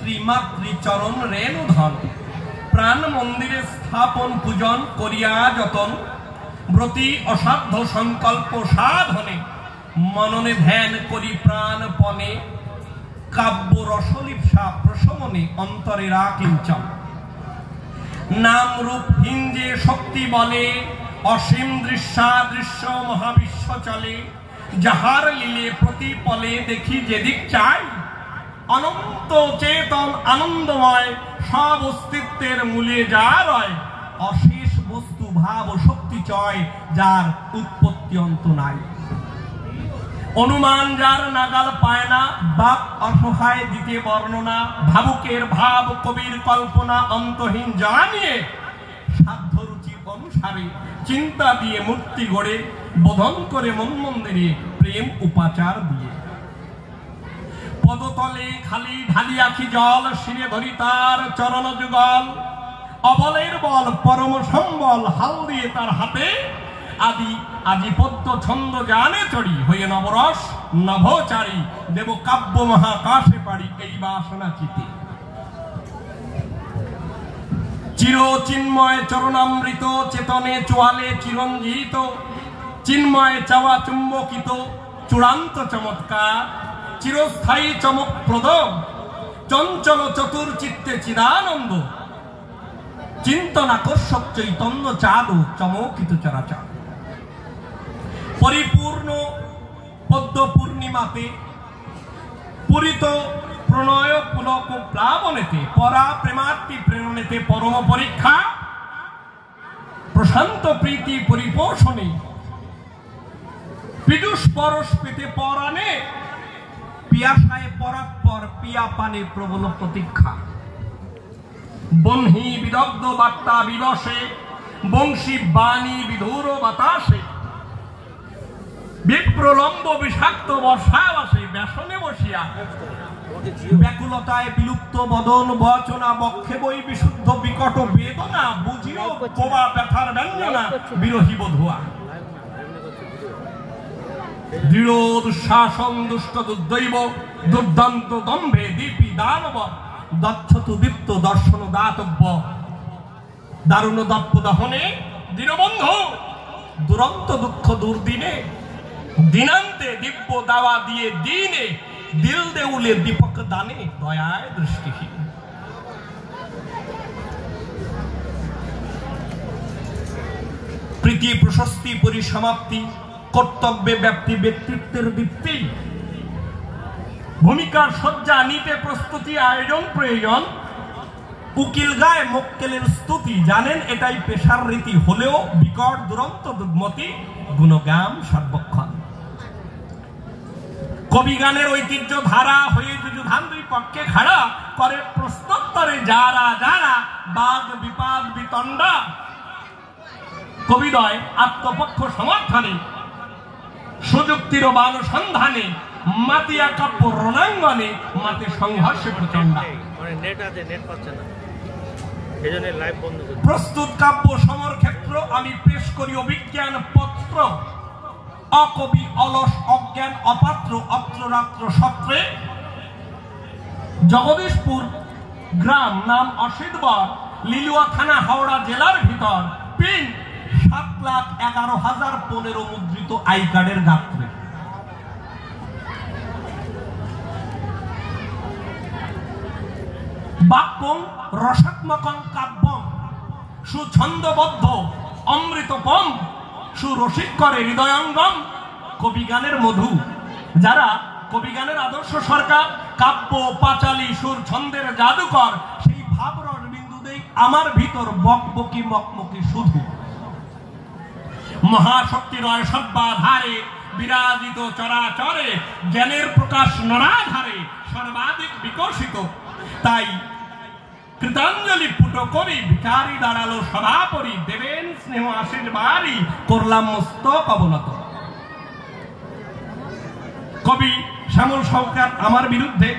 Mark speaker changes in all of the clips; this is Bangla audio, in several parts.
Speaker 1: পিতৃমাতৃ চরণ রেণুধন প্রাণ মন্দিরে স্থাপন পূজন করিয়া যতন ব্রতী অসাধ্য সংকল্প সাধনে মননে ধ্যান করি প্রাণপণে কাব্য রসলিপ্সা প্রশমনে অন্তরে রাকিঞ্চন নাম রূপ হিঞ্জে শক্তি বলে অসীম দৃশ্যাদৃশ্য মহাবিশ্ব চলে যাহার লীলে প্রতিপলে দেখি যেদিক চাই অনন্ত চেতন আনন্দময় সব অস্তিত্বের মূলে যা রয় অশেষ বস্তু ভাব শক্তি চয় যার উৎপত্তি অন্ত নাই অনুমান যার নাগাল পায় না বাপ অসহায় দিতে বর্ণনা ভাবুকের ভাব কবির কল্পনা অন্তহীন যা নিয়ে সাধ্য রুচি অনুসারে চিন্তা দিয়ে মূর্তি গড়ে বোধন করে মন মন্দিরে প্রেম উপাচার দিয়ে পদতলে খালি ঢালি আখি জল শিরে ধরি তার চরণ যুগল অবলের বল পরম সম্বল হাল দিয়ে তার হাতে আদি আজি পদ্ম ছন্দ জানে চড়ি হয়ে নবরস নভচারী দেব কাব্য মহাকাশে পারি এই বাসনা চিতে চির চিন্ময় চরণামৃত চেতনে চোয়ালে চিরঞ্জিত চিন্ময় চাওয়া চুম্বকিত চূড়ান্ত চমৎকার চিরস্থায়ী চমকপ্রদ চঞ্চল চতুর চিত্তে চিদানন্দ চিন্তন আকর্ষক চৈতন্য চাঁদ চমকিত চরাচর পরিপূর্ণ পদ্ম পূর্ণিমাতে পূরিত প্রণয় পুলক প্লাবনেতে পরা প্রেমার্তি প্রেরণেতে পরম পরীক্ষা প্রশান্ত প্রীতি পরিপোষণে পিদুষ পরশ পেতে পরাণে পিয়াসায় পরাৎপর পিয়া পানে প্রবল প্রতীক্ষা বহ্নি বিদগ্ধ বার্তা বিবশে বংশী বাণী বিধুর বাতাসে বিপ্রলম্ব বিষাক্ত বর্ষাবাসে ব্যাসনে বসিয়া ব্যাকুলতায় বিলুপ্ত বদন বচনা বক্ষে বই বিশুদ্ধ বিকট বেদনা বুঝিও কোবা ব্যথার ব্যঞ্জনা বিরোহী বধুয়া দৃঢ় দুঃশাসন দুষ্ট দুর্দৈব দুর্দান্ত দম্ভে দীপি দানব দক্ষতু দীপ্ত দর্শন দাতব্য দারুণ দপ্প দহনে দীনবন্ধু দুরন্ত দুঃখ দুর্দিনে দিনান্তে দিব্য দাওয়া দিয়ে দিনে দিল দেউলে দীপক দানে দয়ায় দৃষ্টিহীন প্রীতি প্রশস্তি পরিসমাপ্তি কর্তব্যে ব্যাপ্তি ব্যক্তিত্বের দীপ্তি ভূমিকার সজ্জা নিতে প্রস্তুতি আয়োজন প্রয়োজন উকিল গায়ে মক্কেলের স্তুতি জানেন এটাই পেশার রীতি হলেও বিকট দুরন্ত দুর্মতি গুণগান সর্বক্ষণ কবি গানের ঐতিহ্য ধারা হয়ে যুযুধান দুই পক্ষে খাড়া করে প্রশ্নোত্তরে যারা যারা বাদ বিপাদ বিতণ্ডা কবিদয় আত্মপক্ষ সমর্থনে সুযুক্তির বান সন্ধানে মাতিয়া কাব্য রণাঙ্গনে মাতে সংঘর্ষে প্রচন্ড প্রস্তুত কাব্য সমর ক্ষেত্র আমি পেশ করি অভিজ্ঞান পত্র অকবি অলস অজ্ঞান অপাত্র অত্ররাত্র সত্রে জগদীশপুর গ্রাম নাম অসিতবর লিলুয়া থানা হাওড়া জেলার ভিতর পিন 7,11,015 মুদ্রিত আই কার্ডের গাত্রে বাক্যং রসাত্মকং কাব্যং সুছন্দবদ্ধ অমৃতপম সুরসিক করে হৃদয়ঙ্গম কবিগানের মধু যারা কবিগানের আদর্শ সরকার কাব্য পাঁচালী সুর ছন্দের জাদুকর সেই ভাবরস বিন্দু দেই আমার ভিতর বকবকি মকমকি শুধু মহাশক্তি রয় সর্বাধারে বিরাজিত চরাচরে জ্ঞানের প্রকাশ নরাধারে সর্বাধিক বিকশিত তাই কৃতাঞ্জলি পুটো করি ভিখারি দাঁড়ালো সভাপরি দেবেন স্নেহ আশীর্বাদী করলাম মস্তক অবনত কবি শ্যামল সরকার আমার বিরুদ্ধে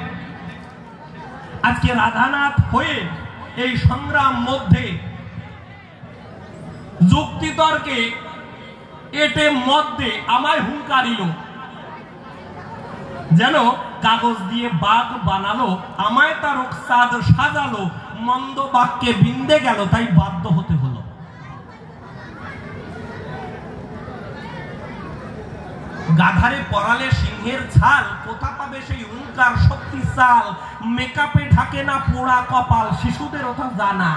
Speaker 1: আজকে রাধানাথ হয়ে এই সংগ্রাম মধ্যে যুক্তিতর্কে এটে মধ্যে আমায় হুঙ্কারিল যেন কাগজ দিয়ে বাঘ বানালো, আমায় তার চাঁদ সাজালো, মন্দ বাক্যে বিন্দে গেল, তাই বাধ্য হতে হলো। গাধারে পরালে সিংহের ছাল, কোথা পাবে সেই হুঙ্কার শক্তি চাল, মেকআপে ঢাকে না পোড়া কপাল, শিশুদের ওটা জানা।